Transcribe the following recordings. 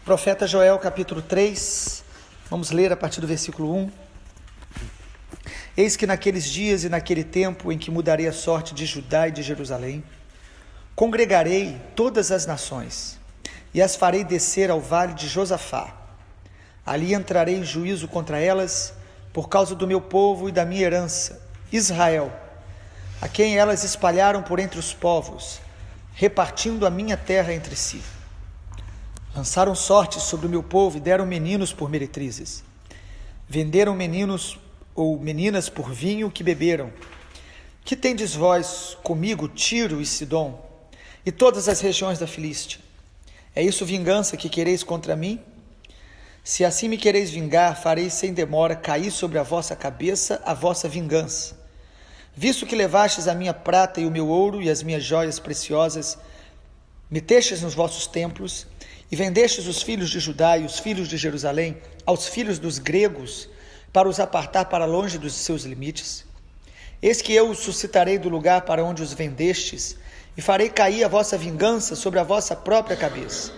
Profeta Joel, capítulo 3, vamos ler a partir do versículo 1. Eis que naqueles dias e naquele tempo em que mudarei a sorte de Judá e de Jerusalém, congregarei todas as nações e as farei descer ao vale de Josafá. Ali entrarei em juízo contra elas por causa do meu povo e da minha herança, Israel, a quem elas espalharam por entre os povos, repartindo a minha terra entre si. Lançaram sortes sobre o meu povo e deram meninos por meretrizes. Venderam meninos ou meninas por vinho que beberam. Que tendes vós comigo, Tiro e Sidom, e todas as regiões da Filístia? É isso vingança que quereis contra mim? Se assim me quereis vingar, farei sem demora cair sobre a vossa cabeça a vossa vingança. Visto que levastes a minha prata e o meu ouro e as minhas joias preciosas, metestes nos vossos templos, e vendestes os filhos de Judá e os filhos de Jerusalém aos filhos dos gregos, para os apartar para longe dos seus limites. Eis que eu os suscitarei do lugar para onde os vendestes, e farei cair a vossa vingança sobre a vossa própria cabeça.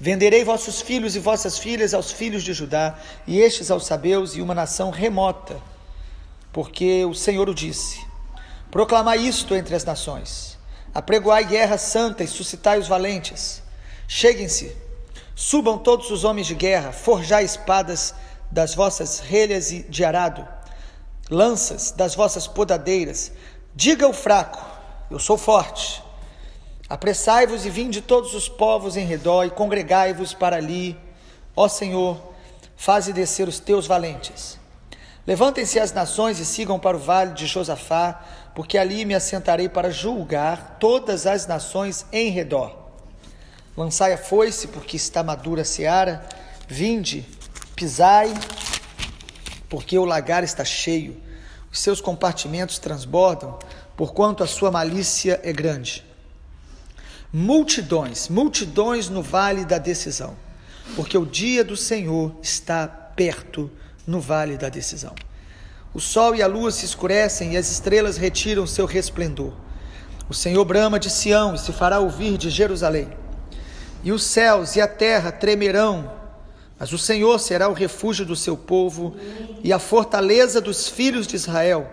Venderei vossos filhos e vossas filhas aos filhos de Judá, e estes aos sabeus e uma nação remota, porque o Senhor o disse. Proclamai isto entre as nações, apregoai guerra santa e suscitai os valentes. Cheguem-se, subam todos os homens de guerra, forjai espadas das vossas relhas de arado, lanças das vossas podadeiras. Diga o fraco, eu sou forte. Apressai-vos e vinde todos os povos em redor e congregai-vos para ali. Ó Senhor, faze descer os teus valentes. Levantem-se as nações e sigam para o vale de Josafá, porque ali me assentarei para julgar todas as nações em redor. Lançai a foice, porque está madura a seara. Vinde, pisai, porque o lagar está cheio. Os seus compartimentos transbordam, porquanto a sua malícia é grande. Multidões, multidões no vale da decisão, porque o dia do Senhor está perto no vale da decisão. O sol e a lua se escurecem e as estrelas retiram seu resplendor. O Senhor brama de Sião e se fará ouvir de Jerusalém. E os céus e a terra tremerão, mas o Senhor será o refúgio do seu povo e a fortaleza dos filhos de Israel.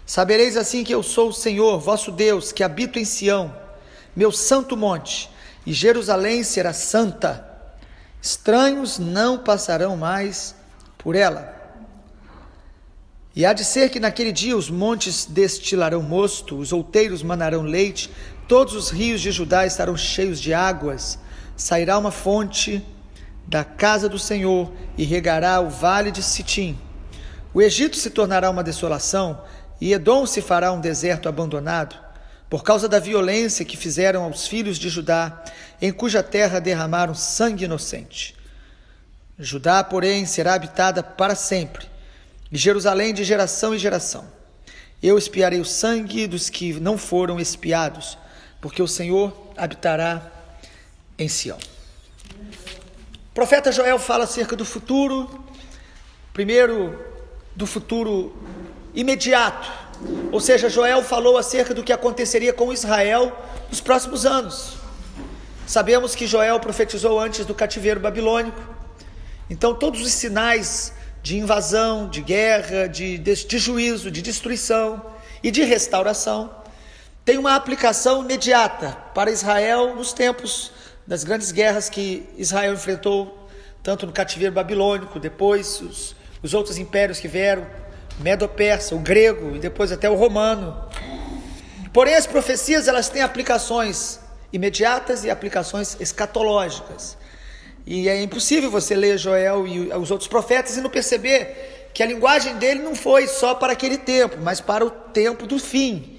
Sabereis assim que eu sou o Senhor, vosso Deus, que habito em Sião, meu santo monte, e Jerusalém será santa. Estranhos não passarão mais por ela. E há de ser que naquele dia os montes destilarão mosto, os outeiros manarão leite, todos os rios de Judá estarão cheios de águas. Sairá uma fonte da casa do Senhor e regará o vale de Sitim. O Egito se tornará uma desolação e Edom se fará um deserto abandonado, por causa da violência que fizeram aos filhos de Judá, em cuja terra derramaram sangue inocente. Judá, porém, será habitada para sempre, e Jerusalém de geração em geração. Eu expiarei o sangue dos que não foram expiados, porque o Senhor habitará em Sião. O profeta Joel fala acerca do futuro, primeiro do futuro imediato, ou seja, Joel falou acerca do que aconteceria com Israel nos próximos anos. Sabemos que Joel profetizou antes do cativeiro babilônico, então todos os sinais de invasão, de guerra, de juízo, de destruição e de restauração têm uma aplicação imediata para Israel nos tempos das grandes guerras que Israel enfrentou, tanto no cativeiro babilônico, depois os outros impérios que vieram, o Medo-Persa, o grego e depois até o romano. Porém, as profecias elas têm aplicações imediatas e aplicações escatológicas. E é impossível você ler Joel e os outros profetas e não perceber que a linguagem dele não foi só para aquele tempo, mas para o tempo do fim.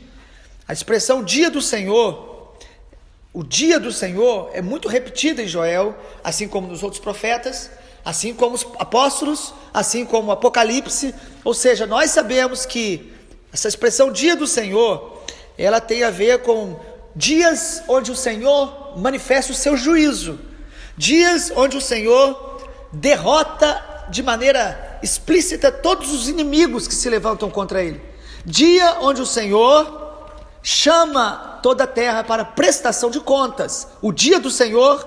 A expressão dia do Senhor, o dia do Senhor é muito repetida em Joel, assim como nos outros profetas, assim como os apóstolos, assim como o Apocalipse. Ou seja, nós sabemos que essa expressão dia do Senhor, ela tem a ver com dias onde o Senhor manifesta o seu juízo, dias onde o Senhor derrota de maneira explícita todos os inimigos que se levantam contra ele, dia onde o Senhor chama toda a terra para prestação de contas. O dia do Senhor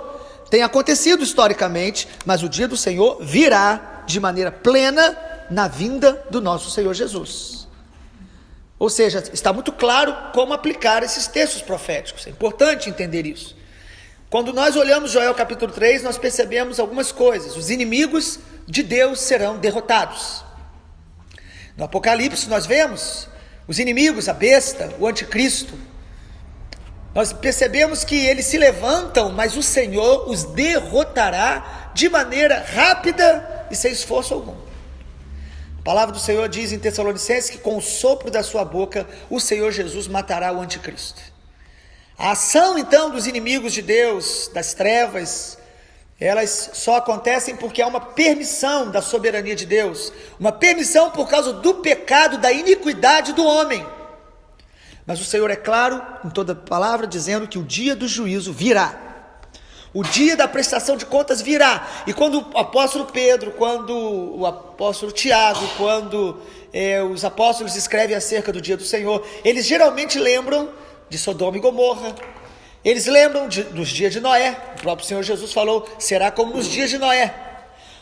tem acontecido historicamente, mas o dia do Senhor virá de maneira plena na vinda do nosso Senhor Jesus. Ou seja, está muito claro como aplicar esses textos proféticos. É importante entender isso. Quando nós olhamos Joel capítulo 3, nós percebemos algumas coisas. Os inimigos de Deus serão derrotados. No Apocalipse nós vemos os inimigos, a besta, o anticristo. Nós percebemos que eles se levantam, mas o Senhor os derrotará de maneira rápida e sem esforço algum. A palavra do Senhor diz em Tessalonicenses que com o sopro da sua boca o Senhor Jesus matará o anticristo. A ação então dos inimigos de Deus, das trevas, elas só acontecem porque há uma permissão da soberania de Deus, uma permissão por causa do pecado, da iniquidade do homem. Mas o Senhor é claro em toda palavra, dizendo que o dia do juízo virá. O dia da prestação de contas virá. E quando o apóstolo Pedro, quando o apóstolo Tiago, quando os apóstolos escrevem acerca do dia do Senhor, eles geralmente lembram de Sodoma e Gomorra. Eles lembram dos dias de Noé. O próprio Senhor Jesus falou, será como nos dias de Noé.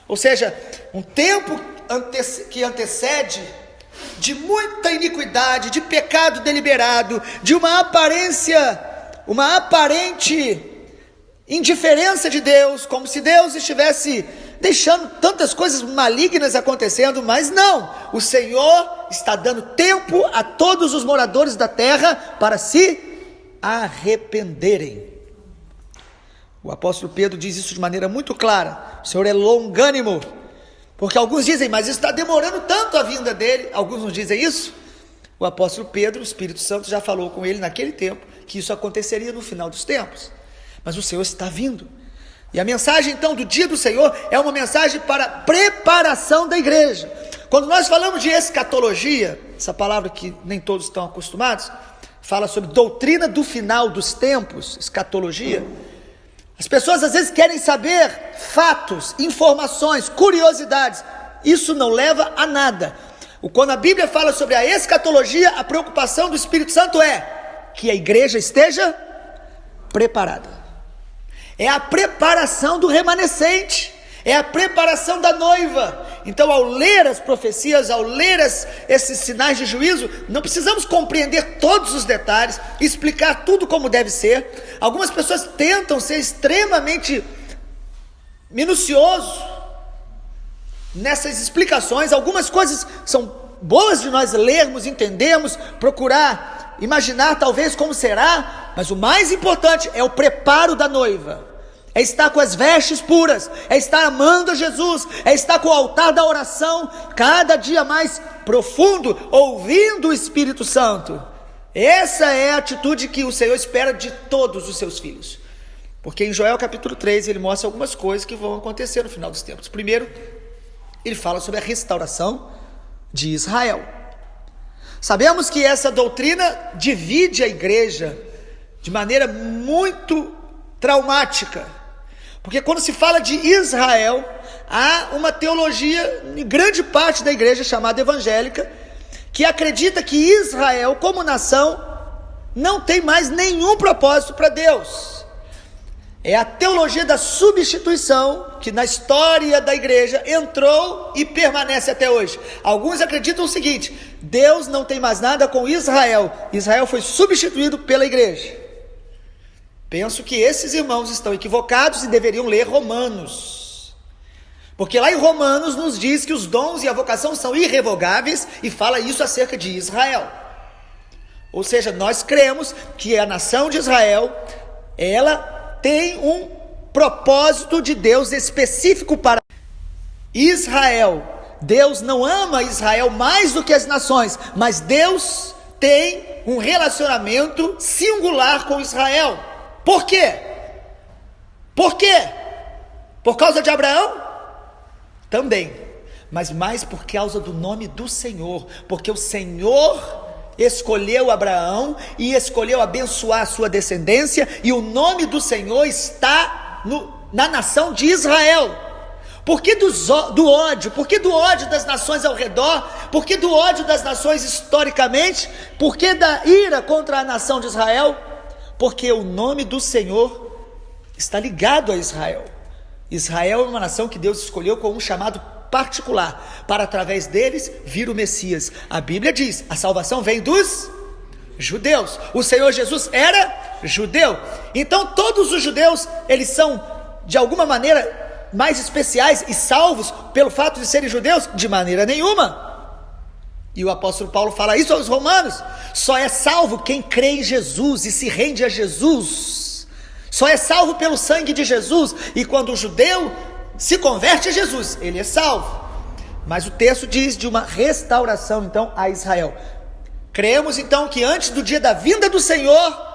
Ou seja, um tempo que antecede de muita iniquidade, de pecado deliberado, de uma aparente indiferença de Deus, como se Deus estivesse deixando tantas coisas malignas acontecendo, mas não, o Senhor está dando tempo a todos os moradores da terra para se arrependerem. O apóstolo Pedro diz isso de maneira muito clara, o Senhor é longânimo, porque alguns dizem, mas está demorando tanto a vinda dele, alguns não dizem isso. O apóstolo Pedro, o Espírito Santo já falou com ele naquele tempo, que isso aconteceria no final dos tempos, mas o Senhor está vindo, e a mensagem então do dia do Senhor, é uma mensagem para preparação da igreja. Quando nós falamos de escatologia, essa palavra que nem todos estão acostumados, fala sobre doutrina do final dos tempos, escatologia. As pessoas às vezes querem saber fatos, informações, curiosidades. Isso não leva a nada. Quando a Bíblia fala sobre a escatologia, a preocupação do Espírito Santo é que a igreja esteja preparada. É a preparação do remanescente, é a preparação da noiva. Então, ao ler as profecias, ao ler esses sinais de juízo, não precisamos compreender todos os detalhes, explicar tudo como deve ser. Algumas pessoas tentam ser extremamente minuciosos nessas explicações. Algumas coisas são boas de nós lermos, entendermos, procurar imaginar talvez como será, mas o mais importante é o preparo da noiva. É estar com as vestes puras, é estar amando a Jesus, é estar com o altar da oração cada dia mais profundo, ouvindo o Espírito Santo. Essa é a atitude que o Senhor espera de todos os seus filhos, porque em Joel capítulo 3 ele mostra algumas coisas que vão acontecer no final dos tempos. Primeiro, ele fala sobre a restauração de Israel. Sabemos que essa doutrina divide a igreja de maneira muito traumática, porque quando se fala de Israel, há uma teologia em grande parte da igreja chamada evangélica, que acredita que Israel como nação não tem mais nenhum propósito para Deus. É a teologia da substituição que na história da igreja entrou e permanece até hoje. Alguns acreditam o seguinte: Deus não tem mais nada com Israel, Israel foi substituído pela igreja. Penso que esses irmãos estão equivocados e deveriam ler Romanos, porque lá em Romanos nos diz que os dons e a vocação são irrevogáveis, e fala isso acerca de Israel. Ou seja, nós cremos que a nação de Israel, ela tem um propósito de Deus específico para Israel. Deus não ama Israel mais do que as nações, mas Deus tem um relacionamento singular com Israel. Por quê? Por quê? Por causa de Abraão? Também, mas mais por causa do nome do Senhor, porque o Senhor escolheu Abraão e escolheu abençoar a sua descendência, e o nome do Senhor está na nação de Israel. Por que do ódio? Por que do ódio das nações ao redor? Por que do ódio das nações historicamente? Por que da ira contra a nação de Israel? Porque o nome do Senhor está ligado a Israel. Israel é uma nação que Deus escolheu com um chamado particular, para através deles vir o Messias. A Bíblia diz, a salvação vem dos judeus. O Senhor Jesus era judeu. Então todos os judeus, eles são de alguma maneira mais especiais e salvos pelo fato de serem judeus? De maneira nenhuma. E o apóstolo Paulo fala isso aos romanos: só é salvo quem crê em Jesus e se rende a Jesus. Só é salvo pelo sangue de Jesus. E quando o judeu se converte a Jesus, ele é salvo. Mas o texto diz de uma restauração então a Israel. Cremos então que antes do dia da vinda do Senhor,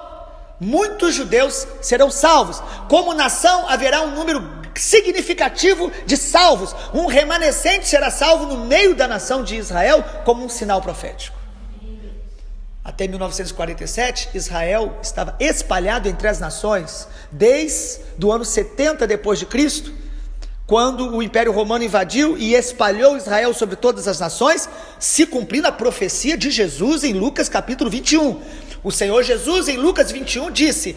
muitos judeus serão salvos. Como nação haverá um número significativo de salvos. Um remanescente será salvo no meio da nação de Israel como um sinal profético. Até 1947, Israel estava espalhado entre as nações, desde o ano 70 depois de Cristo, quando o Império Romano invadiu e espalhou Israel sobre todas as nações, se cumprindo a profecia de Jesus em Lucas capítulo 21. O Senhor Jesus em Lucas 21 disse: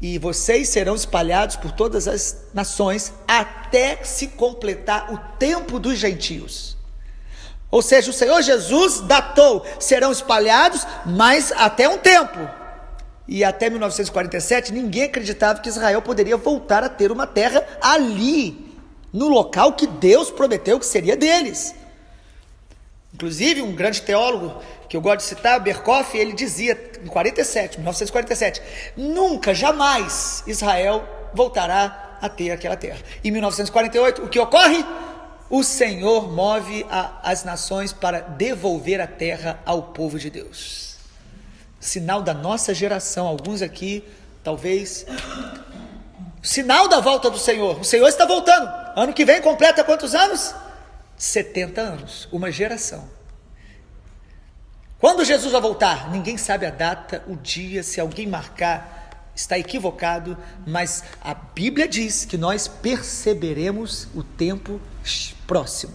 e vocês serão espalhados por todas as nações até se completar o tempo dos gentios. Ou seja, o Senhor Jesus datou, serão espalhados, mas até um tempo. E até 1947 ninguém acreditava que Israel poderia voltar a ter uma terra ali, no local que Deus prometeu que seria deles. Inclusive um grande teólogo que eu gosto de citar, Berkoff, ele dizia em 1947, nunca, jamais Israel voltará a ter aquela terra. Em 1948, o que ocorre? O Senhor move as nações para devolver a terra ao povo de Deus. Sinal da nossa geração, alguns aqui, talvez, sinal da volta do Senhor. O Senhor está voltando. Ano que vem completa quantos anos? 70 anos, uma geração. Quando Jesus vai voltar? Ninguém sabe a data, o dia. Se alguém marcar, está equivocado, mas a Bíblia diz que nós perceberemos o tempo próximo.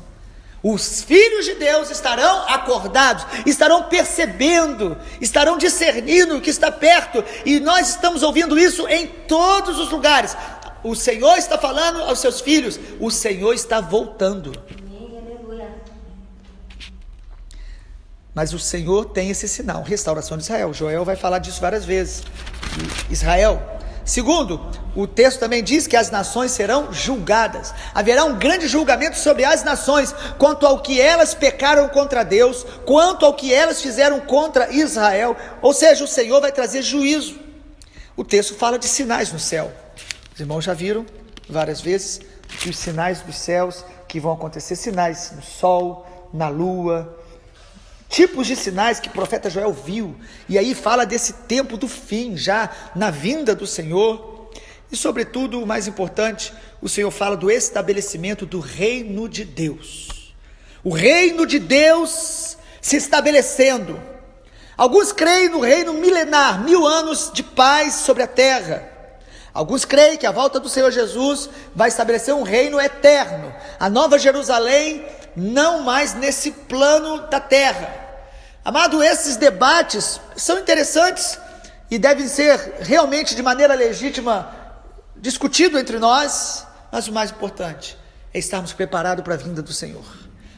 Os filhos de Deus estarão acordados, estarão percebendo, estarão discernindo o que está perto, e nós estamos ouvindo isso em todos os lugares. O Senhor está falando aos seus filhos, o Senhor está voltando. Mas o Senhor tem esse sinal, restauração de Israel. Joel vai falar disso várias vezes. Israel. Segundo, o texto também diz que as nações serão julgadas. Haverá um grande julgamento sobre as nações, quanto ao que elas pecaram contra Deus, quanto ao que elas fizeram contra Israel. Ou seja, o Senhor vai trazer juízo. O texto fala de sinais no céu. Os irmãos já viram várias vezes que os sinais dos céus que vão acontecer, sinais no sol, na lua, tipos de sinais que o profeta Joel viu, e aí fala desse tempo do fim, já na vinda do Senhor. E sobretudo, o mais importante, o Senhor fala do estabelecimento do reino de Deus. O reino de Deus se estabelecendo. Alguns creem no reino milenar, 1000 anos de paz sobre a terra. Alguns creem que a volta do Senhor Jesus vai estabelecer um reino eterno, a nova Jerusalém, não mais nesse plano da terra. Amado, esses debates são interessantes e devem ser realmente de maneira legítima discutidos entre nós, mas o mais importante é estarmos preparados para a vinda do Senhor,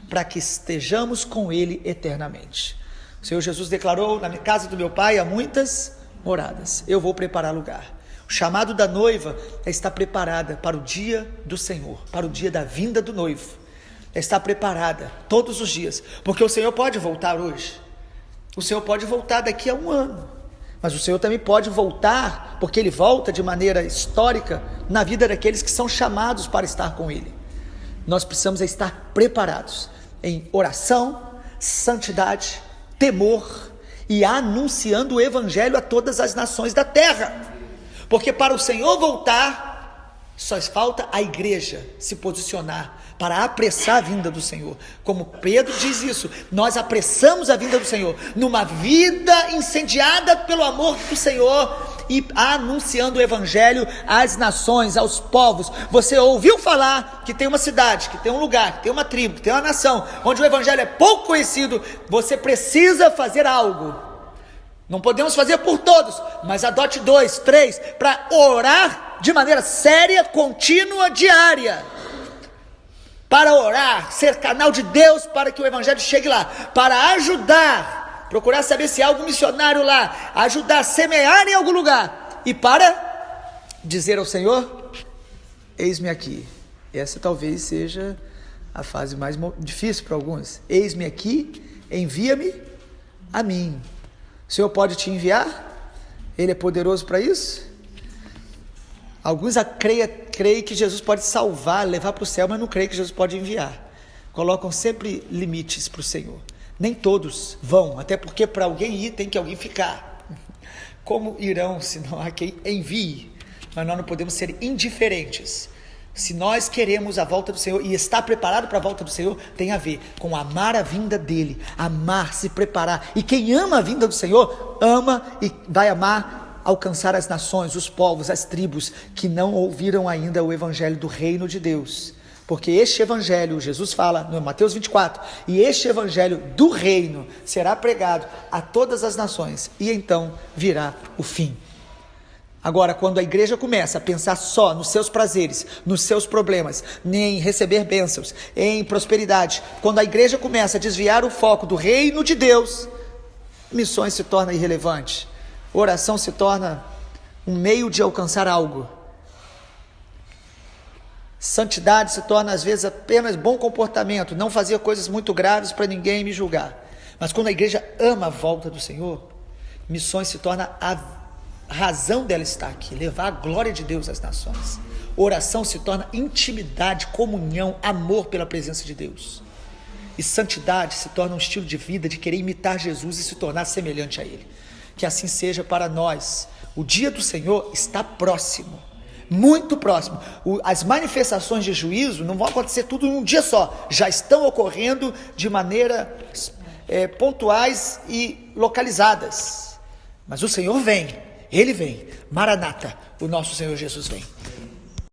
para que estejamos com Ele eternamente. O Senhor Jesus declarou: na casa do meu Pai há muitas moradas, eu vou preparar lugar. O chamado da noiva é estar preparada para o dia do Senhor, para o dia da vinda do noivo. É estar preparada todos os dias, porque o Senhor pode voltar hoje, o Senhor pode voltar daqui a 1 ano, mas o Senhor também pode voltar, porque Ele volta de maneira histórica na vida daqueles que são chamados para estar com Ele. Nós precisamos estar preparados em oração, santidade, temor e anunciando o Evangelho a todas as nações da terra, porque para o Senhor voltar, só falta a igreja se posicionar para apressar a vinda do Senhor. Como Pedro diz isso, nós apressamos a vinda do Senhor, numa vida incendiada pelo amor do Senhor e anunciando o Evangelho às nações, aos povos. Você ouviu falar que tem uma cidade, que tem um lugar, que tem uma tribo, que tem uma nação, onde o Evangelho é pouco conhecido, você precisa fazer algo. Não podemos fazer por todos, mas adote 2, 3, para orar de maneira séria, contínua, diária. Para orar, ser canal de Deus para que o evangelho chegue lá. Para ajudar, procurar saber se há algum missionário lá, ajudar a semear em algum lugar. E para dizer ao Senhor, eis-me aqui. Essa talvez seja a fase mais difícil para alguns. Eis-me aqui, envia-me a mim. O Senhor pode te enviar? Ele é poderoso para isso? Alguns creem que Jesus pode salvar, levar para o céu, mas não creem que Jesus pode enviar. Colocam sempre limites para o Senhor. Nem todos vão, até porque para alguém ir tem que alguém ficar. Como irão se não há quem envie? Mas nós não podemos ser indiferentes. Se nós queremos a volta do Senhor e estar preparado para a volta do Senhor, tem a ver com amar a vinda dele, amar, se preparar. E quem ama a vinda do Senhor, ama e vai amar alcançar as nações, os povos, as tribos que não ouviram ainda o evangelho do reino de Deus. Porque este evangelho, Jesus fala no Mateus 24, e este evangelho do reino será pregado a todas as nações, e então virá o fim. Agora, quando a igreja começa a pensar só nos seus prazeres, nos seus problemas, em receber bênçãos, em prosperidade, quando a igreja começa a desviar o foco do reino de Deus, missões se tornam irrelevantes, oração se torna um meio de alcançar algo, santidade se torna às vezes apenas bom comportamento, não fazer coisas muito graves para ninguém me julgar. Mas quando a igreja ama a volta do Senhor, missões se torna a razão dela estar aqui, levar a glória de Deus às nações. Oração se torna intimidade, comunhão, amor pela presença de Deus. E santidade se torna um estilo de vida, de querer imitar Jesus e se tornar semelhante a Ele. Que assim seja para nós. O dia do Senhor está próximo, muito próximo. As manifestações de juízo não vão acontecer tudo em um dia só, já estão ocorrendo de maneira pontuais e localizadas. Mas o Senhor vem. Ele vem, Maranata, o nosso Senhor Jesus vem.